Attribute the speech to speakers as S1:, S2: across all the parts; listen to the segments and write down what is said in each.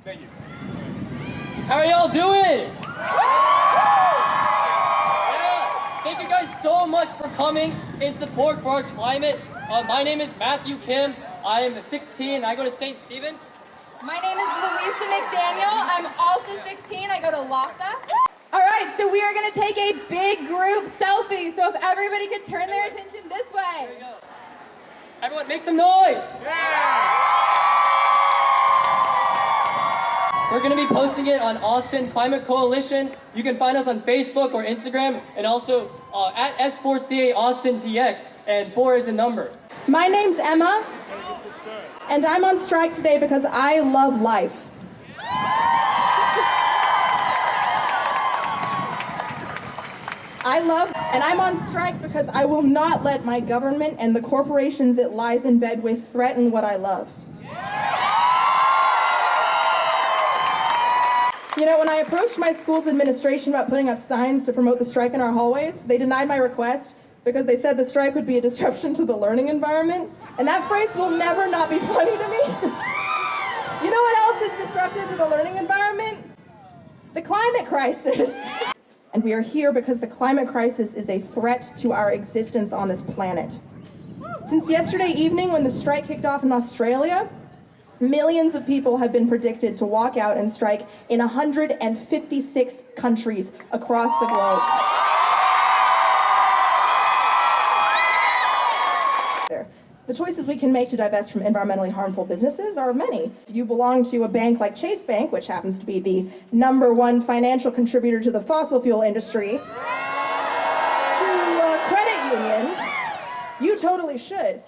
S1: Thank you.
S2: How are y'all doing? Yeah. Thank you guys so much for coming in support for our climate. My name is Matthew Kim. I am 16 and I go to St. Stephen's.
S3: My name is Louisa McDaniel. I'm also 16. I go to LASA. All right, so we are going to take a big group selfie. So if everybody could turn their attention this way.
S2: There you go. Everyone, make some noise.
S1: Yeah!
S2: We're going to be posting it on Austin Climate Coalition. You can find us on Facebook or Instagram, and also at S4CA Austin TX, and 4 is the number.
S4: My name's Emma, and I'm on strike today because I love life. And I'm on strike because I will not let my government and the corporations it lies in bed with threaten what I love. You know, when I approached my school's administration about putting up signs to promote the strike in our hallways, they denied my request because they said the strike would be a disruption to the learning environment. And that phrase will never not be funny to me. You know what else is disruptive to the learning environment? The climate crisis. And we are here because the climate crisis is a threat to our existence on this planet. Since yesterday evening, when the strike kicked off in Australia, millions of people have been predicted to walk out and strike in 156 countries across the globe. The choices we can make to divest from environmentally harmful businesses are many. If you belong to a bank like Chase Bank, which happens to be the #1 financial contributor to the fossil fuel industry, to a credit union, you totally should.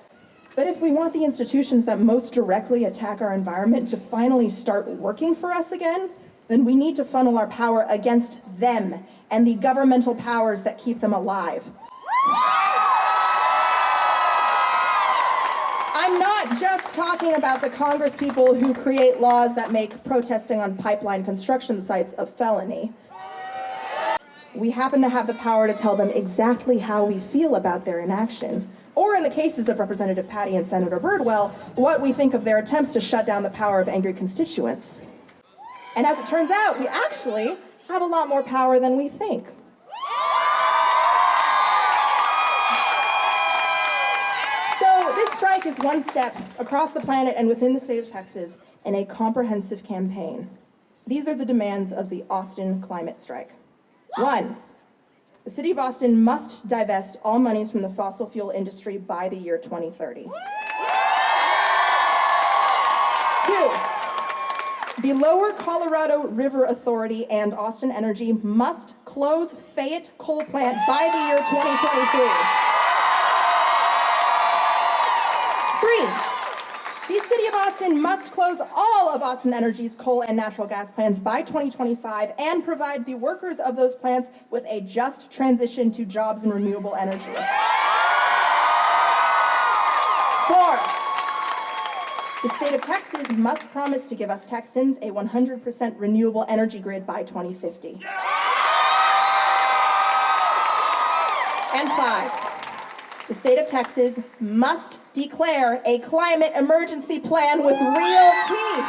S4: But if we want the institutions that most directly attack our environment to finally start working for us again, then we need to funnel our power against them and the governmental powers that keep them alive. I'm not just talking about the Congress people who create laws that make protesting on pipeline construction sites a felony. We happen to have the power to tell them exactly how we feel about their inaction. Or in the cases of Representative Patty and Senator Birdwell, what we think of their attempts to shut down the power of angry constituents. And as it turns out, we actually have a lot more power than we think. So this strike is one step across the planet and within the state of Texas in a comprehensive campaign. These are the demands of the Austin climate strike. 1, the city of Austin must divest all monies from the fossil fuel industry by the year 2030. 2, the Lower Colorado River Authority and Austin Energy must close Fayette Coal Plant by the year 2023. 3, the city of Austin must close all of Austin Energy's coal and natural gas plants by 2025 and provide the workers of those plants with a just transition to jobs in renewable energy. 4, the state of Texas must promise to give us Texans a 100% renewable energy grid by 2050. And 5, the state of Texas must declare a climate emergency plan with real teeth.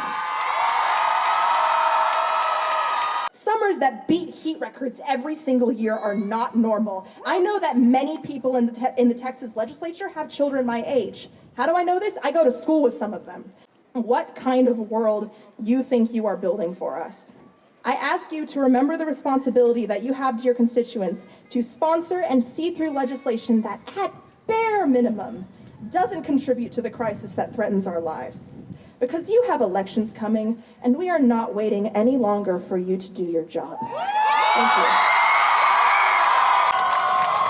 S4: Summers that beat heat records every single year are not normal. I know that many people in the Texas legislature have children my age. How do I know this? I go to school with some of them. What kind of world you think you are building for us? I ask you to remember the responsibility that you have to your constituents to sponsor and see through legislation that, at bare minimum, doesn't contribute to the crisis that threatens our lives. Because you have elections coming, and we are not waiting any longer for you to do your job. Thank you.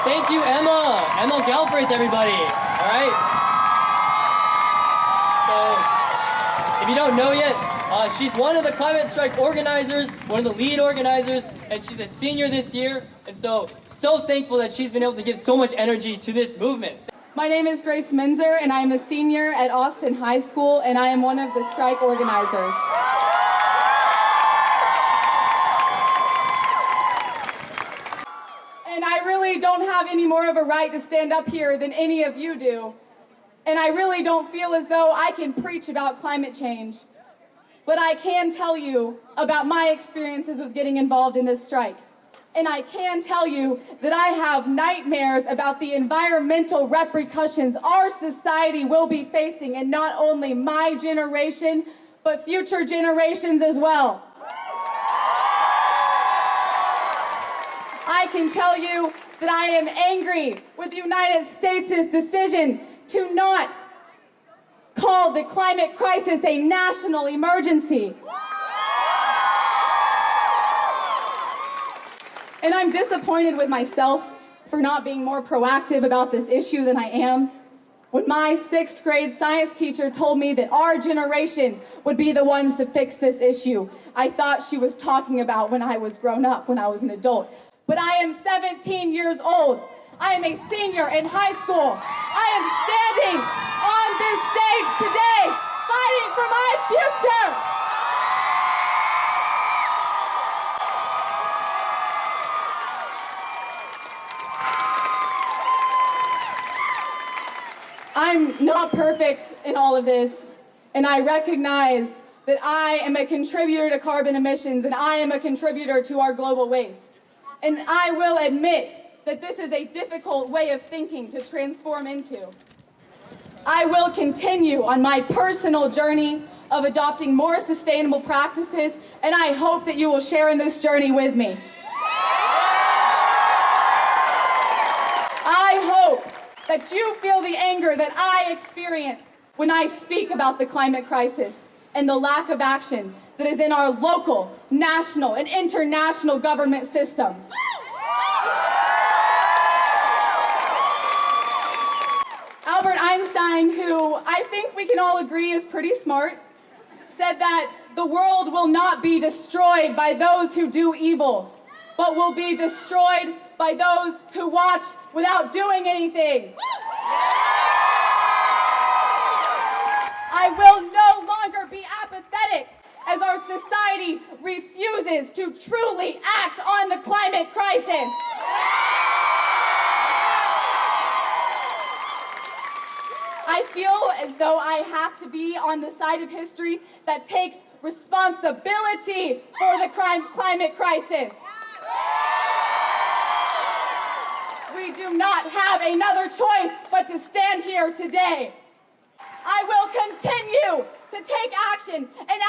S2: Thank you, Emma. Emma Galbraith, everybody. All right. So, if you don't know yet, she's one of the climate strike organizers, one of the lead organizers, and she's a senior this year. And so thankful that she's been able to give so much energy to this movement.
S3: My name is Grace Minzer, and I am a senior at Austin High School, and I am one of the strike organizers. And I really don't have any more of a right to stand up here than any of you do. And I really don't feel as though I can preach about climate change. but I can tell you about my experiences with getting involved in this strike. And I can tell you that I have nightmares about the environmental repercussions our society will be facing in not only my generation, but future generations as well. I can tell you that I am angry with the United States' decision to not call the climate crisis a national emergency. And I'm disappointed with myself for not being more proactive about this issue than I am. When my 6th grade science teacher told me that our generation would be the ones to fix this issue, I thought she was talking about when I was grown up, when I was an adult. But I am 17 years old. I am a senior in high school. I am standing on this stage today, fighting for my future. I'm not perfect in all of this, and I recognize that I am a contributor to carbon emissions, and I am a contributor to our global waste. And I will admit that this is a difficult way of thinking to transform into. I will continue on my personal journey of adopting more sustainable practices, and I hope that you will share in this journey with me. I hope that you feel the anger that I experience when I speak about the climate crisis and the lack of action that is in our local, national, and international government systems. Albert Einstein, who I think we can all agree is pretty smart, said that the world will not be destroyed by those who do evil, but will be destroyed by those who watch without doing anything. I will no longer be apathetic as our society refuses to truly act on the climate crisis. I feel as though I have to be on the side of history that takes responsibility for the climate crisis. We do not have another choice but to stand here today. I will continue to take action and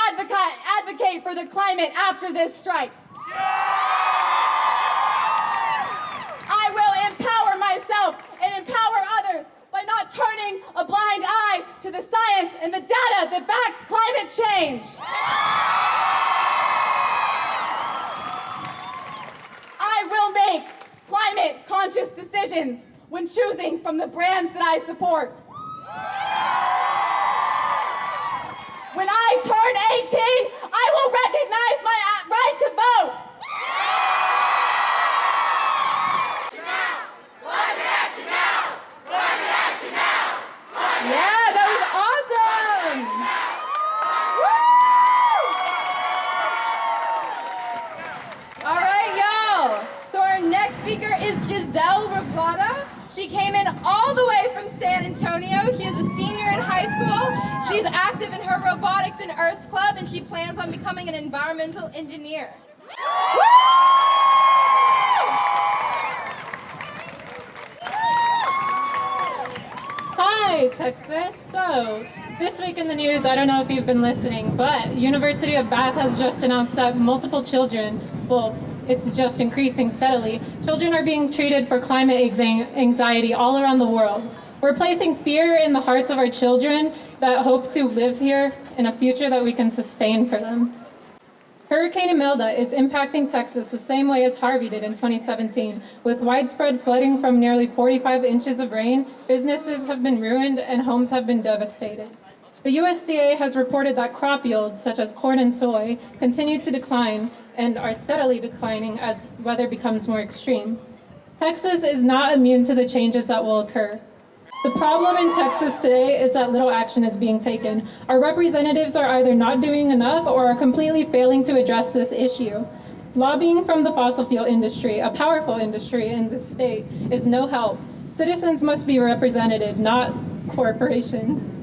S3: advocate for the climate after this strike. I will empower myself and empower others by not turning a blind eye to the science and the data that backs climate change. I will make climate-conscious decisions when choosing from the brands that I support. When I turn 18, I will recognize my right to vote.
S1: Climate action now! Climate action now!
S3: Yeah, that was awesome. Woo! All right, y'all. So our next speaker is Giselle Reblada. She came in all the way from San Antonio. She is a senior in high school. She's active in her robotics and earth club, and she plans on becoming an environmental engineer.
S5: Hi, Texas. So, this week in the news, I don't know if you've been listening, but University of Bath has just announced that multiple children, well, it's just increasing steadily, children are being treated for climate anxiety all around the world. We're placing fear in the hearts of our children that hope to live here in a future that we can sustain for them. Hurricane Imelda is impacting Texas the same way as Harvey did in 2017. With widespread flooding from nearly 45 inches of rain, businesses have been ruined and homes have been devastated. The USDA has reported that crop yields, such as corn and soy, continue to decline and are steadily declining as weather becomes more extreme. Texas is not immune to the changes that will occur. The problem in Texas today is that little action is being taken. Our representatives are either not doing enough or are completely failing to address this issue. Lobbying from the fossil fuel industry, a powerful industry in this state, is no help. Citizens must be represented, not corporations.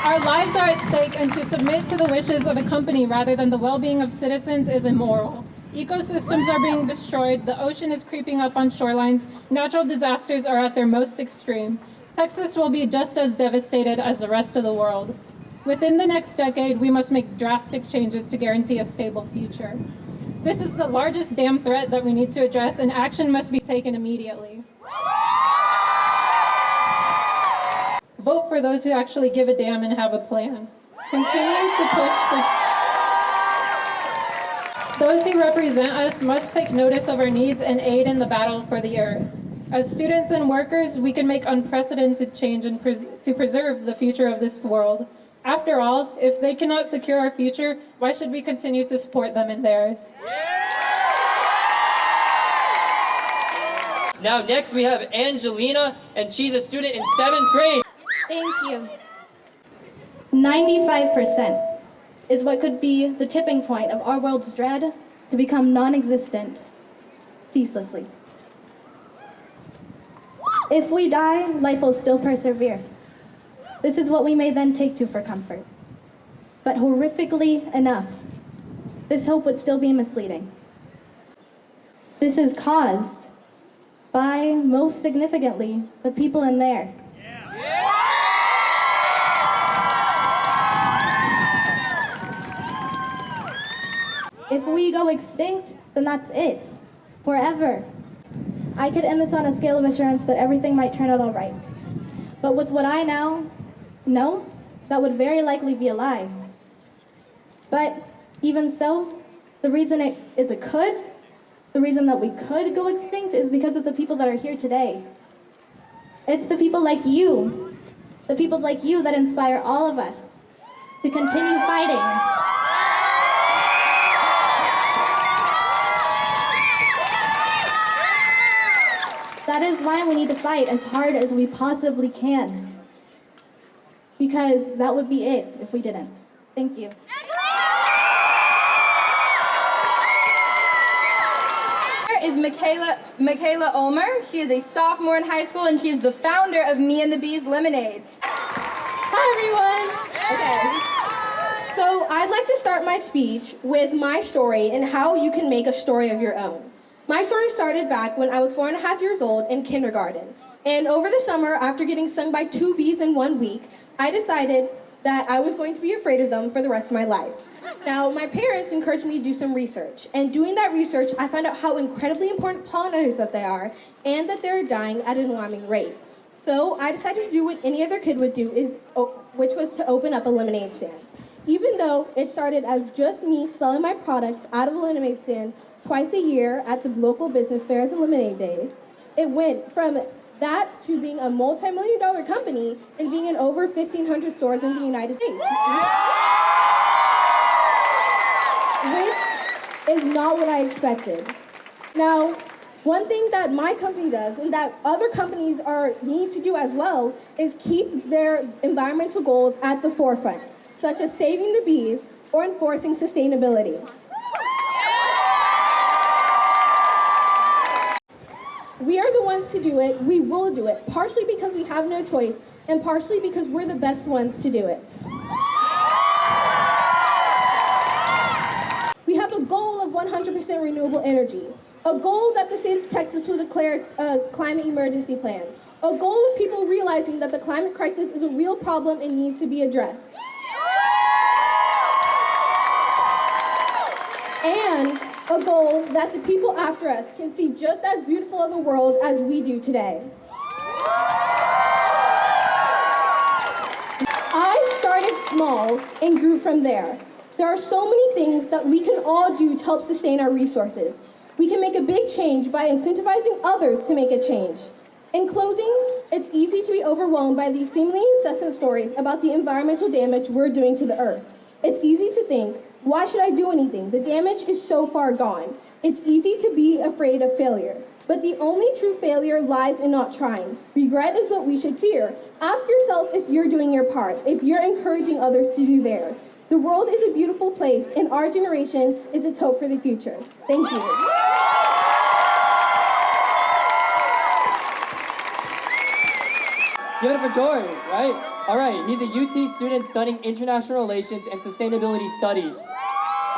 S5: Our lives are at stake, and to submit to the wishes of a company rather than the well-being of citizens is immoral. Ecosystems are being destroyed, the ocean is creeping up on shorelines, natural disasters are at their most extreme. Texas will be just as devastated as the rest of the world. Within the next decade, we must make drastic changes to guarantee a stable future. This is the largest dam threat that we need to address, and action must be taken immediately. Vote for those who actually give a damn and have a plan. Continue to push for... Those who represent us must take notice of our needs and aid in the battle for the earth. As students and workers, we can make unprecedented change and to preserve the future of this world. After all, if they cannot secure our future, why should we continue to support them in theirs?
S2: Now next we have Angelina, and she's a student in 7th grade.
S6: Thank you. 95% is what could be the tipping point of our world's dread to become non-existent ceaselessly. If we die, life will still persevere. This is what we may then take to for comfort. But horrifically enough, this hope would still be misleading. This is caused by, most significantly, the people in there. If we go extinct, then that's it, forever. I could end this on a scale of assurance that everything might turn out all right. But with what I now know, that would very likely be a lie. But even so, the reason the reason that we could go extinct is because of the people that are here today. It's the people like you that inspire all of us to continue fighting. That is why we need to fight as hard as we possibly can. Because that would be it if we didn't. Thank you.
S7: Is Michaela Ulmer. She is a sophomore in high school, and she is the founder of Me and the Bees Lemonade.
S8: Hi, everyone. Okay. So I'd like to start my speech with my story and how you can make a story of your own. My story started back when I was 4.5 years old in kindergarten. And over the summer, after getting stung by 2 bees in 1 week, I decided that I was going to be afraid of them for the rest of my life. Now, my parents encouraged me to do some research. And doing that research, I found out how incredibly important pollinators that they are, and that they're dying at an alarming rate. So I decided to do what any other kid would do, which was to open up a lemonade stand. Even though it started as just me selling my product out of a lemonade stand twice a year at the local business fairs and lemonade days, it went from that to being a multi-million-dollar company and being in over 1,500 stores in the United States. Which is not what I expected. Now, one thing that my company does and that other companies need to do as well is keep their environmental goals at the forefront, such as saving the bees or enforcing sustainability. We are the ones to do it, we will do it, partially because we have no choice, and partially because we're the best ones to do it. We have a goal of 100% renewable energy, a goal that the state of Texas will declare a climate emergency plan, a goal of people realizing that the climate crisis is a real problem and needs to be addressed. And a goal that the people after us can see just as beautiful of a world as we do today. I started small and grew from there. There are so many things that we can all do to help sustain our resources. We can make a big change by incentivizing others to make a change. In closing, it's easy to be overwhelmed by the seemingly incessant stories about the environmental damage we're doing to the earth. It's easy to think, why should I do anything? The damage is so far gone. It's easy to be afraid of failure. But the only true failure lies in not trying. Regret is what we should fear. Ask yourself if you're doing your part, if you're encouraging others to do theirs. The world is a beautiful place, and our generation is its hope for the future. Thank you.
S2: Give it up for Tori, right? All right, he's a UT student studying international relations and sustainability studies.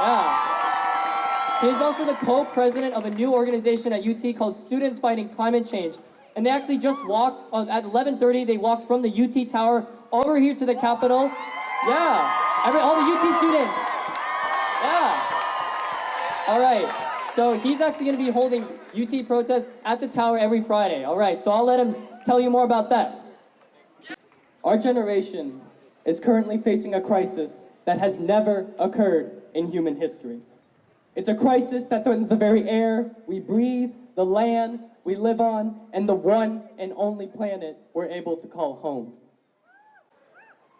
S2: Yeah. He is also the co-president of a new organization at UT called Students Fighting Climate Change. And they actually just walked, at 11:30, they walked from the UT Tower over here to the Capitol. Yeah, all the UT students. Yeah. All right, so he's actually gonna be holding UT protests at the Tower every Friday. All right, so I'll let him tell you more about that.
S9: Our generation is currently facing a crisis that has never occurred in human history. It's a crisis that threatens the very air we breathe, the land we live on, and the one and only planet we're able to call home.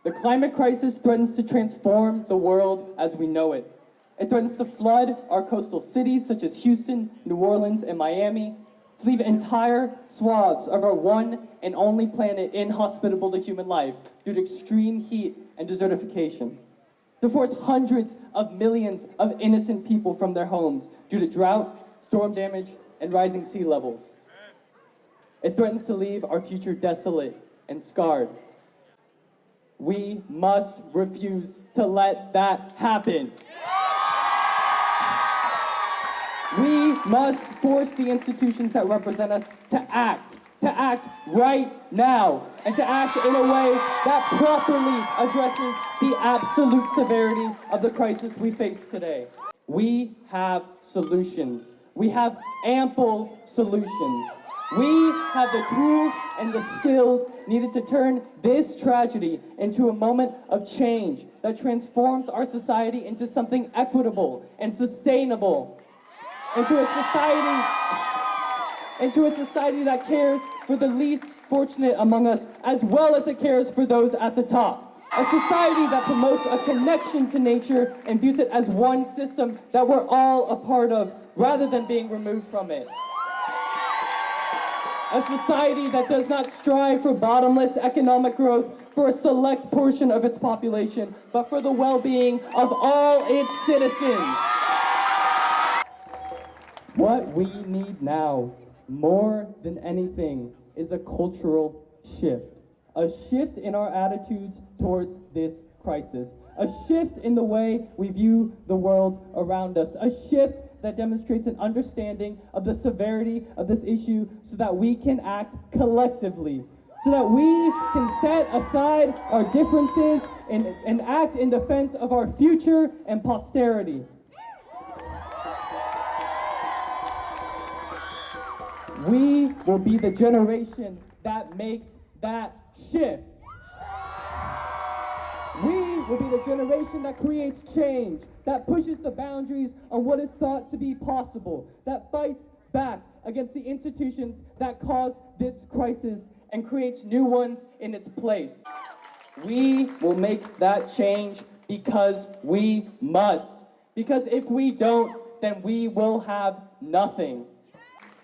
S9: The climate crisis threatens to transform the world as we know it. It threatens to flood our coastal cities such as Houston, New Orleans, and Miami, to leave entire swaths of our one and only planet inhospitable to human life due to extreme heat and desertification, to force hundreds of millions of innocent people from their homes due to drought, storm damage, and rising sea levels. It threatens to leave our future desolate and scarred. We must refuse to let that happen. We must force the institutions that represent us to act right now, and to act in a way that properly addresses the absolute severity of the crisis we face today. We have solutions. We have ample solutions. We have the tools and the skills needed to turn this tragedy into a moment of change that transforms our society into something equitable and sustainable. Into a society that cares for the least fortunate among us, as well as it cares for those at the top. A society that promotes a connection to nature and views it as one system that we're all a part of, rather than being removed from it. A society that does not strive for bottomless economic growth for a select portion of its population, but for the well-being of all its citizens. What we need now, more than anything, is a cultural shift. A shift in our attitudes towards this crisis. A shift in the way we view the world around us. A shift that demonstrates an understanding of the severity of this issue so that we can act collectively. So that we can set aside our differences and act in defense of our future and posterity. We will be the generation that makes that shift. We will be the generation that creates change, that pushes the boundaries on what is thought to be possible, that fights back against the institutions that cause this crisis and creates new ones in its place. We will make that change because we must. Because if we don't, then we will have nothing.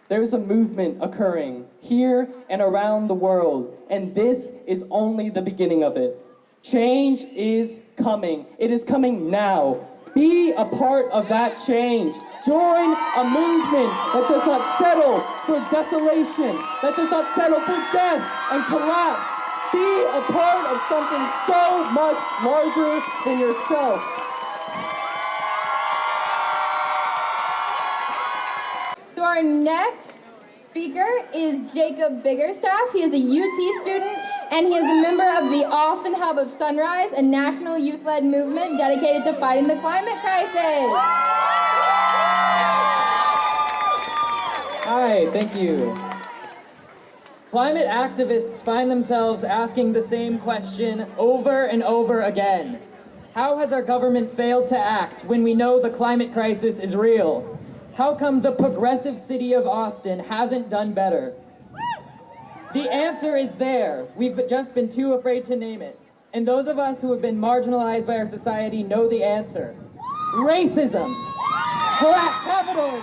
S9: There's a movement occurring here and around the world, and this is only the beginning of it. Change is coming. It is coming now. Be a part of that change. Join a movement that does not settle for desolation, that does not settle for death and collapse. Be a part of something so much larger than yourself.
S7: So our next speaker is Jacob Biggerstaff. He is a UT student, and he is a member of the Austin Hub of Sunrise, a national youth-led movement dedicated to fighting the climate crisis.
S10: Hi, thank you. Climate activists find themselves asking the same question over and over again. How has our government failed to act when we know the climate crisis is real? How come the progressive city of Austin hasn't done better? The answer is there. We've just been too afraid to name it. And those of us who have been marginalized by our society know the answer. Racism, capitalism,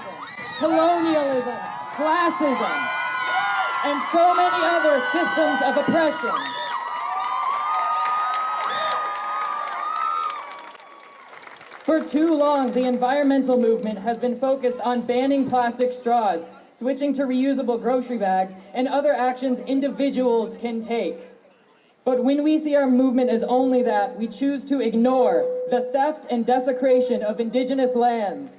S10: colonialism, classism, and so many other systems of oppression. For too long, the environmental movement has been focused on banning plastic straws, switching to reusable grocery bags, and other actions individuals can take. But when we see our movement as only that, we choose to ignore the theft and desecration of indigenous lands.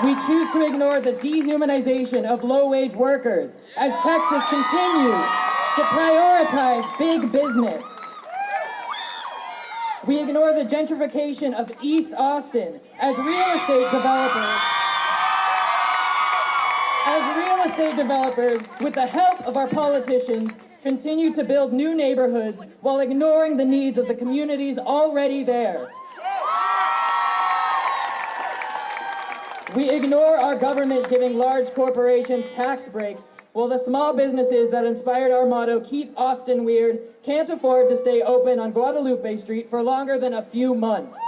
S10: We choose to ignore the dehumanization of low-wage workers as Texas continues to prioritize big business. We ignore the gentrification of East Austin as real estate developers, with the help of our politicians, continue to build new neighborhoods while ignoring the needs of the communities already there. We ignore our government giving large corporations tax breaks, while the small businesses that inspired our motto, "Keep Austin Weird," can't afford to stay open on Guadalupe Street for longer than a few months.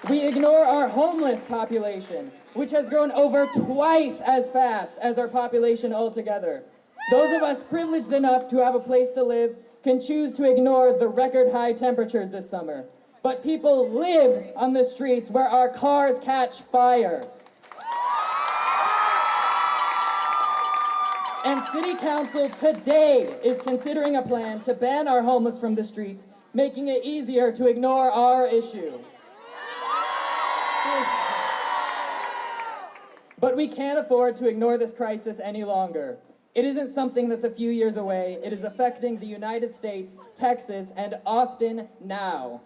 S10: We ignore our homeless population, which has grown over twice as fast as our population altogether. Those of us privileged enough to have a place to live can choose to ignore the record high temperatures this summer. But people live on the streets where our cars catch fire. And City Council today is considering a plan to ban our homeless from the streets, making it easier to ignore our issue. But we can't afford to ignore this crisis any longer. It isn't something that's a few years away. It is affecting the United States, Texas, and Austin now.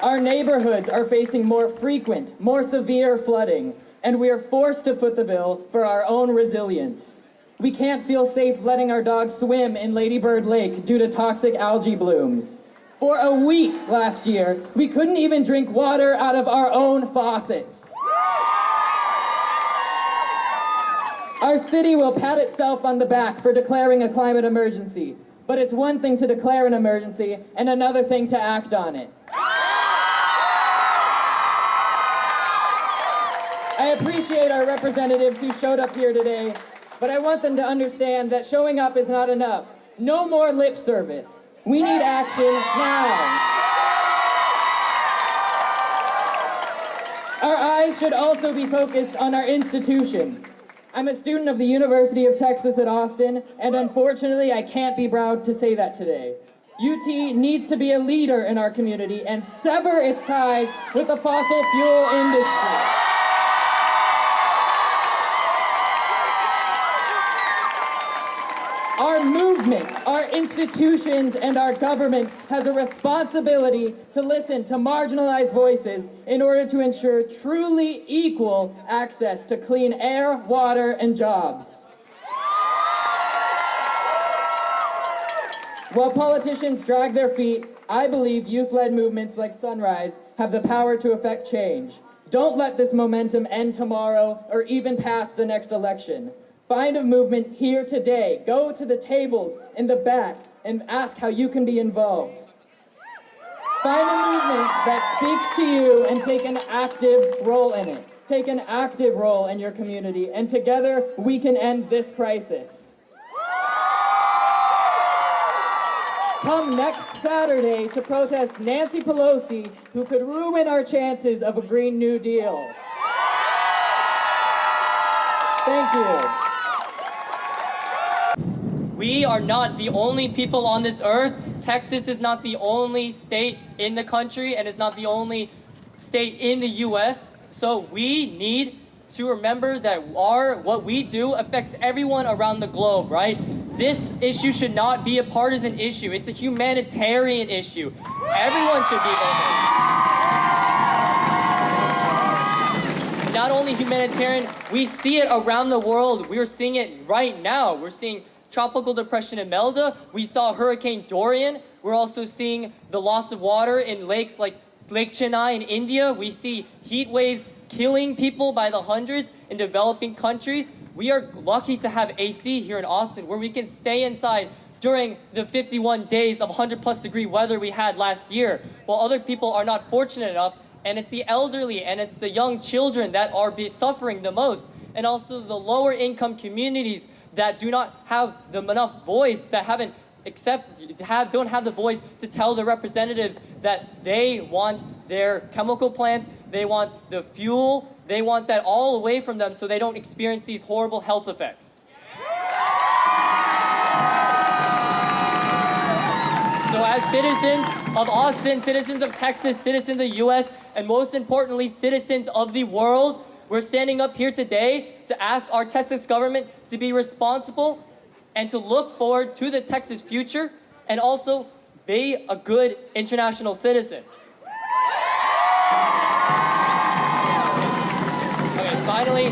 S10: Our neighborhoods are facing more frequent, more severe flooding, and we are forced to foot the bill for our own resilience. We can't feel safe letting our dogs swim in Lady Bird Lake due to toxic algae blooms. For a week last year, we couldn't even drink water out of our own faucets. Our city will pat itself on the back for declaring a climate emergency, but it's one thing to declare an emergency and another thing to act on it. I appreciate our representatives who showed up here today, but I want them to understand that showing up is not enough. No more lip service. We need action now. Our eyes should also be focused on our institutions. I'm a student of the University of Texas at Austin, and unfortunately, I can't be proud to say that today. UT needs to be a leader in our community and sever its ties with the fossil fuel industry. Our movement, our institutions, and our government has a responsibility to listen to marginalized voices in order to ensure truly equal access to clean air, water, and jobs. While politicians drag their feet, I believe youth-led movements like Sunrise have the power to affect change. Don't let this momentum end tomorrow or even past the next election. Find a movement here today. Go to the tables in the back and ask how you can be involved. Find a movement that speaks to you and take an active role in it. Take an active role in your community, and together we can end this crisis. Come next Saturday to protest Nancy Pelosi, who could ruin our chances of a Green New Deal. Thank you.
S2: We are not the only people on this earth. Texas is not the only state in the country and is not the only state in the US. So we need to remember that what we do affects everyone around the globe, right? This issue should not be a partisan issue. It's a humanitarian issue. Everyone should be voting. Not only humanitarian, we see it around the world. We're seeing it right now. We're seeing tropical depression in Imelda. We saw Hurricane Dorian. We're also seeing the loss of water in lakes like Lake Chennai in India. We see heat waves killing people by the hundreds in developing countries. We are lucky to have AC here in Austin, where we can stay inside during the 51 days of 100+ degree weather we had last year, while other people are not fortunate enough. And it's the elderly and it's the young children that are suffering the most, and also the lower income communities that do not have enough voice, that don't have the voice to tell the representatives that they want their chemical plants, they want the fuel, they want that all away from them so they don't experience these horrible health effects. So as citizens of Austin, citizens of Texas, citizens of the US, and most importantly, citizens of the world, we're standing up here today to ask our Texas government to be responsible and to look forward to the Texas future and also be a good international citizen. Okay, finally,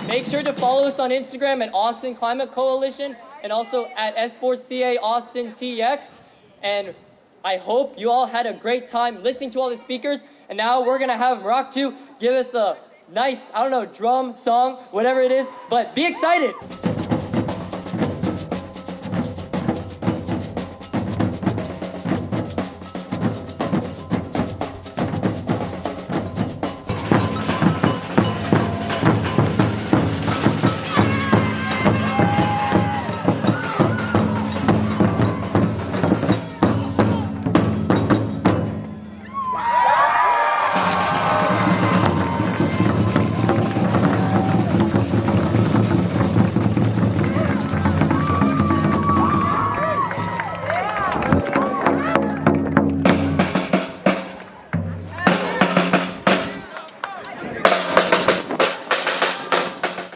S2: make sure to follow us on Instagram at Austin Climate Coalition and also at S4CA Austin TX. And I hope you all had a great time listening to all the speakers. And now we're gonna have Rock 2 give us a nice, I don't know, drum, song, whatever it is, but be excited.